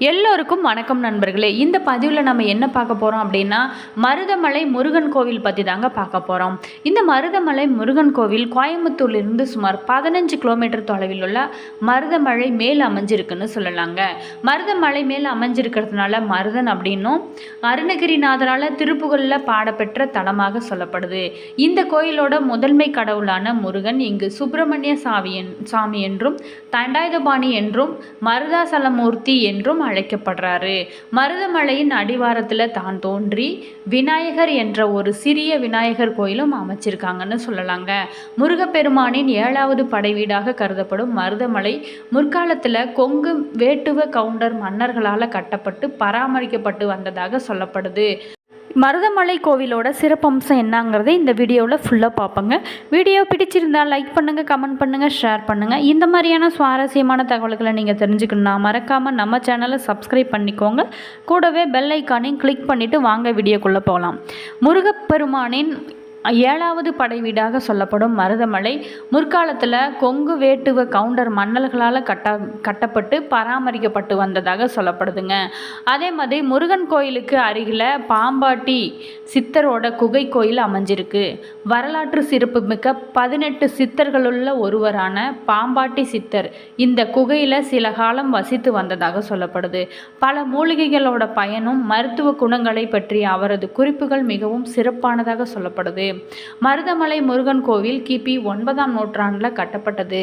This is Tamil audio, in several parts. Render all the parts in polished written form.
எல்லோருக்கும் வணக்கம் நண்பர்களே. இந்த பதிவில் நம்ம என்ன பார்க்க போகிறோம் அப்படின்னா, மருதமலை முருகன் கோவில் பற்றி தாங்க பார்க்க போகிறோம். இந்த மருதமலை முருகன் கோவில் கோயம்புத்தூர்லேருந்து சுமார் 15 கிலோமீட்டர் தொலைவில் உள்ள மருதமலை மேல் அமைஞ்சிருக்குன்னு சொல்லலாங்க. மருதமலை மேல் அமைஞ்சிருக்கிறதுனால மருதன் அப்படின்னும் அருணகிரிநாதரால் திருப்புகழில் பாடப்பெற்ற தலமாக சொல்லப்படுது. இந்த கோயிலோட முதன்மை கடவுளான முருகன் இங்கு சுப்பிரமணிய சாமி என்றும், தண்டாயுதபாணி என்றும், மருதாசலமூர்த்தி என்றும் அழைக்கப்படுறாரு. மருதமலையின் அடிவாரத்தில் தான் தோன்றி விநாயகர் என்ற ஒரு சிறிய விநாயகர் கோயிலும் அமைச்சிருக்காங்கன்னு சொல்லலாங்க. முருகப்பெருமானின் 7வது படை வீடாக கருதப்படும் மருதமலை முற்காலத்தில் கொங்கு வேட்டுவ கவுண்டர் மன்னர்களால் கட்டப்பட்டு பராமரிக்கப்பட்டு வந்ததாக சொல்லப்படுது. மருதமலை கோவிலோட சிறப்பம்சம் என்னங்கிறத இந்த வீடியோவில் ஃபுல்லாக பார்ப்போங்க. வீடியோ பிடிச்சிருந்தால் லைக் பண்ணுங்கள், கமெண்ட் பண்ணுங்கள், ஷேர் பண்ணுங்கள். இந்த மாதிரியான சுவாரஸ்யமான தகவல்களை நீங்கள் தெரிஞ்சுக்கணும்னா மறக்காமல் நம்ம சேனலை சப்ஸ்கிரைப் பண்ணிக்கோங்க. கூடவே பெல் ஐக்கானையும் கிளிக் பண்ணிவிட்டு வாங்க வீடியோக்குள்ளே போகலாம். முருகப்பெருமானின் 7வது படை வீடாக சொல்லப்படும் மருதமலை முற்காலத்தில் கொங்கு வேட்டுவ கவுண்டர் மன்னர்களால் கட்டப்பட்டு பராமரிக்கப்பட்டு வந்ததாக சொல்லப்படுதுங்க. அதே மாதிரி முருகன் கோயிலுக்கு அருகில் பாம்பாட்டி சித்தரோட குகை கோயில் அமைஞ்சிருக்கு. வரலாற்று சிறப்பு மிக்க 18 சித்தர்களுள்ள ஒருவரான பாம்பாட்டி சித்தர் இந்த குகையில் சில காலம் வசித்து வந்ததாக சொல்லப்படுது. பல மூலிகைகளோட பயனும் மருத்துவ குணங்களை பற்றிய அவரது குறிப்புகள் மிகவும் சிறப்பானதாக சொல்லப்படுது. மருதமலை முருகன் கோவில் கிபி 9ஆம் நூற்றாண்டில் கட்டப்பட்டது.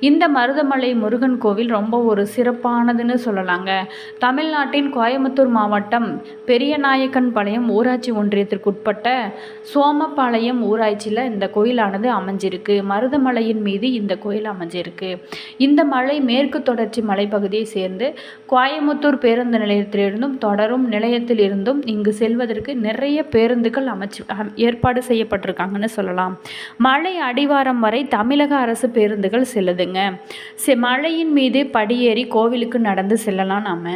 இந்த மருதமலை முருகன் கோவில் ரொம்ப ஒரு சிறப்பானதுன்னு சொல்லலாங்க. தமிழ்நாட்டின் கோயம்புத்தூர் மாவட்டம் பெரியநாயக்கன்பாளையம் ஊராட்சி ஒன்றியத்திற்குட்பட்ட சோமபாளையம் ஊராட்சியில் இந்த கோயிலானது அமைஞ்சிருக்கு. மருதமலையின் மீது இந்த கோயில் அமைஞ்சிருக்கு. இந்த மலை மேற்கு தொடர்ச்சி மலைப்பகுதியை சேர்ந்து கோயம்புத்தூர் பேருந்து நிலையத்திலிருந்தும் தொடரும் நிலையத்தில் இருந்தும் இங்கு செல்வதற்கு நிறைய பேருந்துகள் ஏற்பாடு செய்யப்பட்டிருக்காங்கன்னு சொல்லலாம். மலை அடிவாரம் வரை தமிழக அரசு பேருந்துகள் செல்லுதுங்க. மலையின் மீது படியேறி கோவிலுக்கு நடந்து செல்லலாம். நாம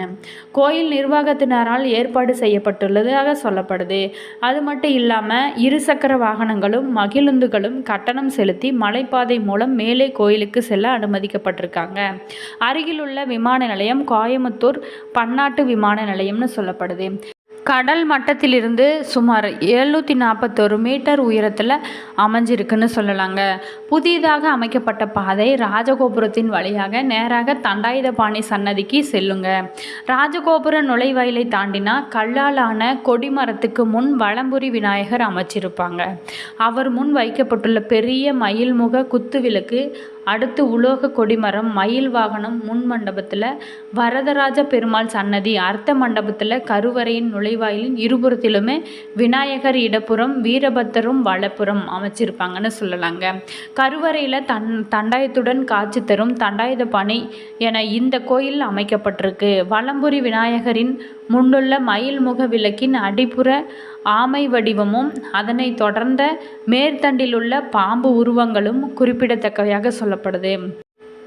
கோயில் நிர்வாகத்தினரால் ஏற்பாடு செய்யப்பட்டுள்ளதாக சொல்லப்படுது. அது மட்டும் இல்லாமல் இருசக்கர வாகனங்களும் மகிழுந்துகளும் கட்டணம் செலுத்தி மலைப்பாதை மூலம் மேலே கோயிலுக்கு செல்ல அனுமதிக்கப்பட்டிருக்காங்க. அருகிலுள்ள விமான நிலையம் கோயம்புத்தூர் பன்னாட்டு விமான நிலையம்னு சொல்லப்படுது. கடல் மட்டத்திலிருந்து சுமார் 741 மீட்டர் உயரத்தில் அமைஞ்சிருக்குன்னு சொல்லலாங்க. புதிதாக அமைக்கப்பட்ட பாதை ராஜகோபுரத்தின் வழியாக நேராக தண்டாயுதபாணி சன்னதிக்கு செல்லுங்க. ராஜகோபுர நுழைவாயிலை தாண்டினா கல்லாலான கொடிமரத்துக்கு முன் வலம்புரி விநாயகர் அமைச்சிருப்பாங்க. அவர் முன் வைக்கப்பட்டுள்ள பெரிய மயில்முக குத்துவிளக்கு, அடுத்து உலோக கொடிமரம், மயில் வாகனம், முன் மண்டபத்தில் வரதராஜ பெருமாள் சன்னதி, அர்த்த மண்டபத்தில் கருவறையின் நுழைவாயிலின் இருபுறத்திலுமே விநாயகர் இடப்புறம், வீரபத்தரும் வலப்புறம் அமைச்சிருப்பாங்கன்னு சொல்லலாங்க. கருவறையில் தண்டாயத்துடன் காட்சி தரும் தண்டாயுதபாணி என இந்த கோயில் அமைக்கப்பட்டிருக்கு. வலம்புரி விநாயகரின் முன்னுள்ள மயில்முக விளக்கின் அடிப்புற ஆமை வடிவமும் அதனை தொடர்ந்த மேற்தண்டிலுள்ள பாம்பு உருவங்களும் குறிப்பிடத்தக்கவையாக சொல்லப்படுது.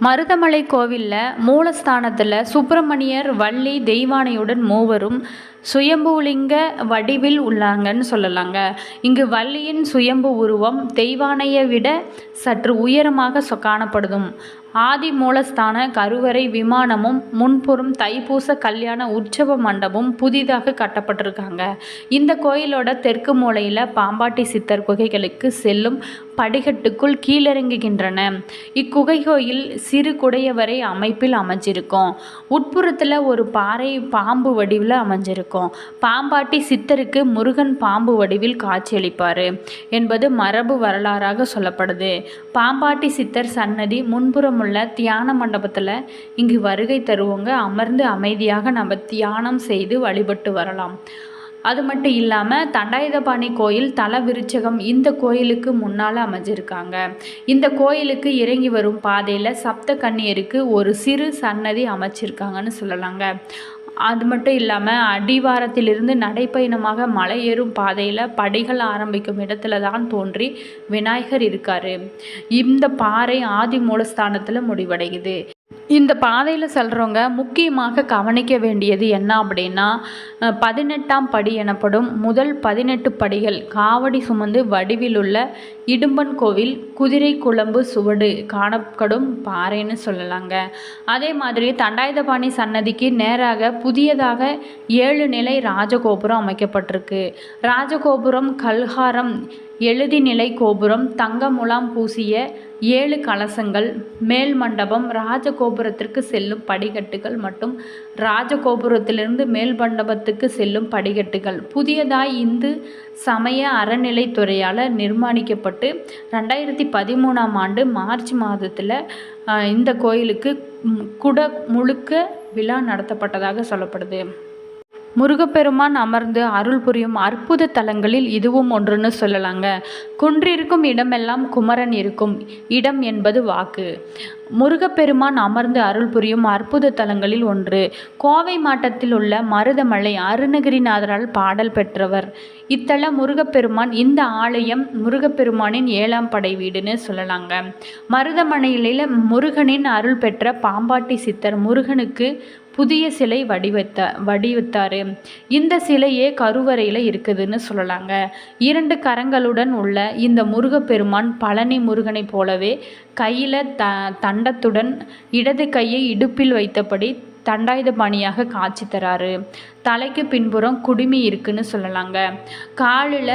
மருதமலை கோவிலில் மூலஸ்தானத்தில் சுப்பிரமணியர், வள்ளி, தெய்வானையுடன் மூவரும் சுயம்புலிங்க வடிவில் உள்ளாங்கன்னு சொல்லலாங்க. இங்கு வள்ளியின் சுயம்பு உருவம் தெய்வானையை விட சற்று உயரமாக காணப்படுதும். ஆதி மூலஸ்தான கருவறை விமானமும் முன்புறம் தைப்பூச கல்யாண உற்சவ மண்டபமும் புதிதாக கட்டப்பட்டிருக்காங்க. இந்த கோயிலோட தெற்கு மூலையில் பாம்பாட்டி சித்தர் குகைகளுக்கு செல்லும் படிக்கட்டுக்குள் கீழிறங்குகின்றன. இக்குகை கோயில் சிறு குடையவரை அமைப்பில் அமைஞ்சிருக்கும். உட்புறத்தில் ஒரு பாறை பாம்பு வடிவில் அமைஞ்சிருக்கும். பாம்பாட்டி சித்தருக்கு முருகன் பாம்பு வடிவில் காட்சியளிப்பார் என்பது மரபு வரலாறாக சொல்லப்படுது. பாம்பாட்டி சித்தர் சன்னதி முன்புறமுள்ள தியான மண்டபத்தில் இங்கு வருகை தருவங்க அமர்ந்து அமைதியாக நம்ம தியானம் செய்து வழிபட்டு வரலாம். அது மட்டும் இல்லாமல் தண்டாயுதபாணி கோயில் தல விருட்சகம் இந்த கோயிலுக்கு முன்னால் அமைஞ்சிருக்காங்க. இந்த கோயிலுக்கு இறங்கி வரும் பாதையில் சப்த கன்னியருக்கு ஒரு சிறு சன்னதி அமைச்சிருக்காங்கன்னு சொல்லலாங்க. அது மட்டும் இல்லாமல் அடிவாரத்திலிருந்து நடைப்பயணமாக மலை ஏறும் பாதையில் படிகள் ஆரம்பிக்கும் இடத்துல தான் தோன்றி விநாயகர் இருக்கார். இந்த பாறை ஆதி மூலஸ்தானத்தில் முடிவடையுது. இந்த பாதையில் செல்கிறவங்க முக்கியமாக கவனிக்க வேண்டியது என்ன அப்படின்னா 18ஆம் படி எனப்படும் முதல் 18 படிகள் காவடி சுமந்து வடிவிலுள்ள இடும்பன் கோவில் குதிரை குழம்பு சுவடு காணப்படும் பாறைன்னு சொல்லலாங்க. அதே மாதிரி தண்டாயுதபாணி சன்னதிக்கு நேராக புதியதாக 7 நிலை ராஜகோபுரம் அமைக்கப்பட்டிருக்கு. ராஜகோபுரம் கல்ஹாரம் எழுதிநிலை கோபுரம் தங்க முலாம் பூசிய 7 கலசங்கள் மேல் மண்டபம் ராஜகோபுரத்திற்கு செல்லும் படிக்கட்டுகள் மற்றும் ராஜகோபுரத்திலிருந்து மேல் மண்டபத்துக்கு செல்லும் படிக்கட்டுகள் புதியதாய் இந்து சமய அறநிலைத்துறையால் நிர்மாணிக்கப்பட்டு 2013ஆம் ஆண்டு மார்ச் மாதத்தில் இந்த கோயிலுக்கு முழுக்க விழா நடத்தப்பட்டதாக சொல்லப்படுது. முருகப்பெருமான் அமர்ந்து அருள் புரியும் அற்புத தலங்களில் இதுவும் ஒன்றுன்னு சொல்லலாங்க. குன்றிருக்கும் இடமெல்லாம் குமரன் இருக்கும் இடம் என்பது வாக்கு. முருகப்பெருமான் அமர்ந்து அருள் புரியும் அற்புத தலங்களில் ஒன்று. கோவை மாவட்டத்தில் உள்ள மருதமலை அருணகிரிநாதரால் பாடல் பெற்றவர் இத்தல முருகப்பெருமான். இந்த ஆலயம் முருகப்பெருமானின் 7ஆம் படை வீடுன்னு சொல்லலாங்க. மருதமலையில முருகனின் அருள் பெற்ற பாம்பாட்டி சித்தர் முருகனுக்கு புதிய சிலை வடிவத்தார். இந்த சிலையே கருவறையில் இருக்குதுன்னு சொல்லலாங்க. 2 கரங்களுடன் உள்ள இந்த முருகப்பெருமான் பழனி முருகனை போலவே கையில் தண்டத்துடன் இடது கையை இடுப்பில் வைத்தபடி தண்டாயுதபாணியாக காட்சி தராரு. தலைக்கு பின்புறம் குடுமி இருக்குன்னு சொல்லலாங்க. காலில்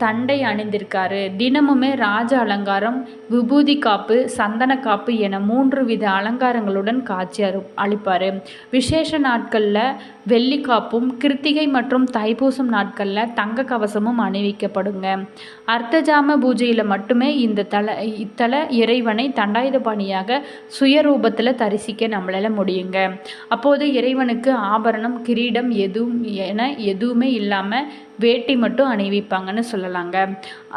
தண்டை அணிந்திருக்காரு. தினமுமே ராஜ அலங்காரம் விபூதி காப்பு சந்தன காப்பு என 3 வித அலங்காரங்களுடன் காட்சி அளிப்பார். விசேஷ நாட்களில் வெள்ளி காப்பும் கிருத்திகை மற்றும் தைப்பூசம் நாட்களில் தங்க கவசமும் அணிவிக்கப்படுங்க. அர்த்தஜாம பூஜையில் மட்டுமே இத்தல இறைவனை தண்டாயுதபாணியாக சுயரூபத்தில் தரிசிக்க நம்மளால் முடியுங்க. அப்போது இறைவனுக்கு ஆபரணம் கிரீடம் எதுவுமே இல்லாமல் வேட்டி மட்டும் அணிவிப்பாங்கன்னு சொல்லலாங்க.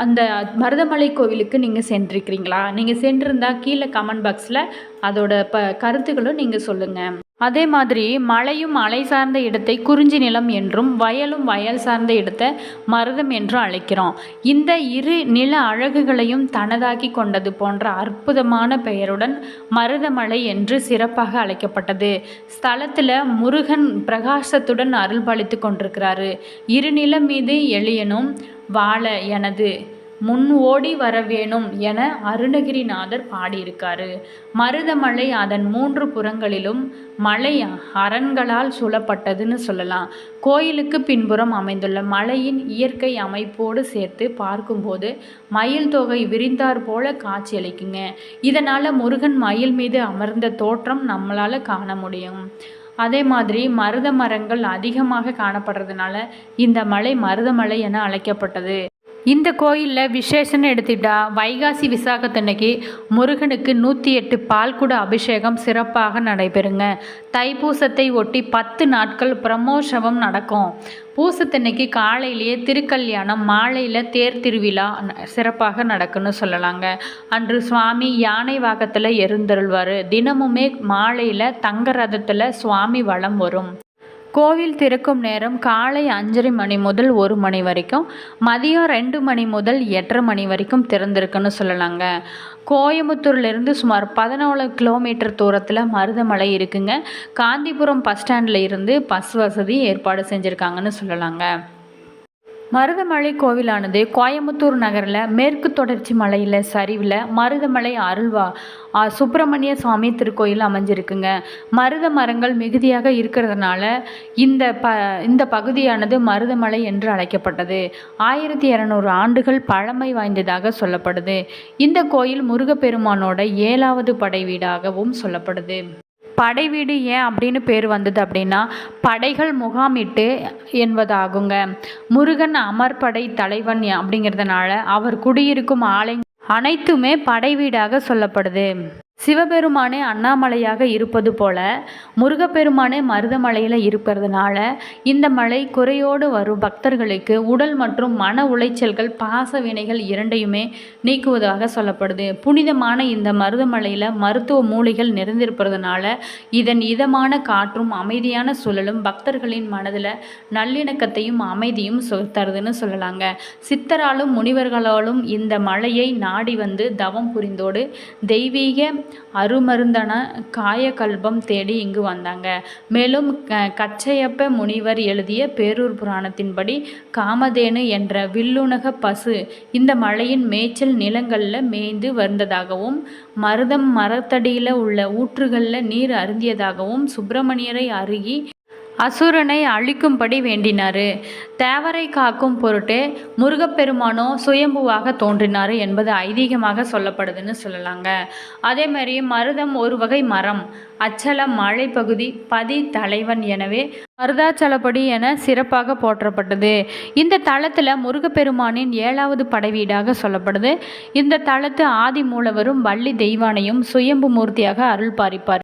அந்த மருதமலை கோவிலுக்கு நீங்கள் சென்றிருக்கிறீங்களா? நீங்கள் சென்றிருந்தால் கீழே கமெண்ட் பாக்ஸில் அதோட கருத்துக்களும் நீங்கள் சொல்லுங்கள். அதே மாதிரி மலையும் மலை சார்ந்த இடத்தை குறிஞ்சி நிலம் என்றும் வயலும் வயல் சார்ந்த இடத்தை மருதம் என்றும் அழைக்கிறோம். இந்த இரு நில அழகுகளையும் தனதாக்கி கொண்டது போன்ற அற்புதமான பெயருடன் மருதமலை என்று சிறப்பாக அழைக்கப்பட்டது. ஸ்தலத்தில் முருகன் பிரகாசத்துடன் அருள்பாலித்து கொண்டிருக்கிறாரு. இரு நிலம் மீது எளியனும் வாழ எனது முன் ஓடி வரவேணும் என அருணகிரிநாதர் பாடியிருக்காரு. மருதமலை அதன் 3 புறங்களிலும் மலை அரண்களால் சூழப்பட்டதுன்னு சொல்லலாம். கோயிலுக்கு பின்புறம் அமைந்துள்ள மலையின் இயற்கை அமைப்போடு சேர்த்து பார்க்கும்போது மயில் தொகை விரிந்தார் போல காட்சியளிக்குங்க. இதனால் முருகன் மயில் மீது அமர்ந்த தோற்றம் நம்மளால் காண முடியும். அதே மாதிரி மருத மரங்கள் அதிகமாக காணப்படுறதுனால இந்த மலை மருதமலை என அழைக்கப்பட்டது. இந்த கோயிலில் விசேஷன்னு எடுத்துட்டா வைகாசி விசாகத்தன்னைக்கு முருகனுக்கு 108 பால்குட அபிஷேகம் சிறப்பாக நடைபெறுங்க. தைப்பூசத்தை ஒட்டி 10 நாட்கள் பிரம்மோற்சவம் நடக்கும். பூசத்தன்னைக்கு காலையிலேயே திருக்கல்யாணம், மாலையில் தேர் திருவிழா சிறப்பாக நடக்குன்னு சொல்லலாங்க. அன்று சுவாமி யானை வாகத்தில் எழுந்தருள்வார். தினமுமே மாலையில் தங்க ரதத்தில் சுவாமி வலம் வரும். கோவில் திறக்கும் நேரம் காலை 5:30 மணி முதல் 1 மணி வரைக்கும், மதியம் 2 மணி முதல் 8:30 மணி வரைக்கும் திறந்திருக்குன்னு சொல்லலாங்க. கோயம்புத்தூர்லேருந்து சுமார் 14 கிலோமீட்டர் தூரத்தில் மருதமலை இருக்குங்க. காந்திபுரம் பஸ் ஸ்டாண்டில் இருந்து பஸ் வசதி ஏற்பாடு செஞ்சுருக்காங்கன்னு சொல்லலாங்க. மருதமலை கோவிலானது கோயம்புத்தூர் நகரில் மேற்கு தொடர்ச்சி மலையில் சரிவில் மருதமலை சுப்பிரமணிய சுவாமி திருக்கோயில் அமைஞ்சிருக்குங்க. மருத மரங்கள் மிகுதியாக இருக்கிறதுனால இந்த பகுதியானது மருதமலை என்று அழைக்கப்பட்டது. 1200 ஆண்டுகள் பழமை வாய்ந்ததாக சொல்லப்படுது. இந்த கோயில் முருகப்பெருமானோட 7வது படை வீடாகவும் சொல்லப்படுது. படை வீடு ஏன் அப்படின்னு பேர் வந்தது அப்படின்னா படைகள் முகாமிட்டு என்பதாகுங்க. முருகன் அமர்படை தலைவன் அப்படிங்கிறதுனால அவர் குடியிருக்கும் அனைத்துமே படை வீடாக சொல்லப்படுது. சிவபெருமானே அண்ணாமலையாக இருப்பது போல முருகப்பெருமானே மருதமலையில் இருக்கிறதுனால இந்த மலை குறையோடு வரும் பக்தர்களுக்கு உடல் மற்றும் மன உளைச்சல்கள் பாச வினைகள் இரண்டையுமே நீக்குவதாக சொல்லப்படுது. புனிதமான இந்த மருதமலையில் மருத்துவ மூலிகள் நிறைந்திருப்பதுனால இதன் இதமான காற்றும் அமைதியான சூழலும் பக்தர்களின் மனதில் நல்லிணக்கத்தையும் அமைதியும் தருதுன்னு சொல்லலாங்க. சித்தராலும் முனிவர்களாலும் இந்த மலையை நாடி வந்து தவம் புரிந்தோடு தெய்வீக அருமருந்தான காயகல்பம் தேடி இங்கு வந்தாங்க. மேலும் கச்சையப்ப முனிவர் எழுதிய பேரூர் புராணத்தின்படி காமதேனு என்ற வில்லுணக பசு இந்த மலையின் மேய்ச்சல் நிலங்களில் மேய்ந்து வந்ததாகவும் மருதம் மரத்தடியில் உள்ள ஊற்றுகளில் நீர் அருந்தியதாகவும் சுப்பிரமணியரை அருகி அசுரனை அழிக்கும்படி வேண்டினார். தேவரை காக்கும் பொருட்டு முருகப்பெருமானோ சுயம்புவாக தோன்றினார் என்பது ஐதீகமாக சொல்லப்படுதுன்னு சொல்லலாங்க. அதே மாதிரி மருதம் ஒரு வகை மரம். அச்சலம் மலைப்பகுதி பதி தலைவன் எனவே மருதாச்சலப்படி என சிறப்பாக போற்றப்பட்டது. இந்த தலத்தில் முருகப்பெருமானின் 7வது படைவீடாக சொல்லப்படுது. இந்த தலத்து ஆதி மூலவரும் வள்ளி தெய்வானையும் சுயம்பு மூர்த்தியாக அருள் பாலிப்பார்.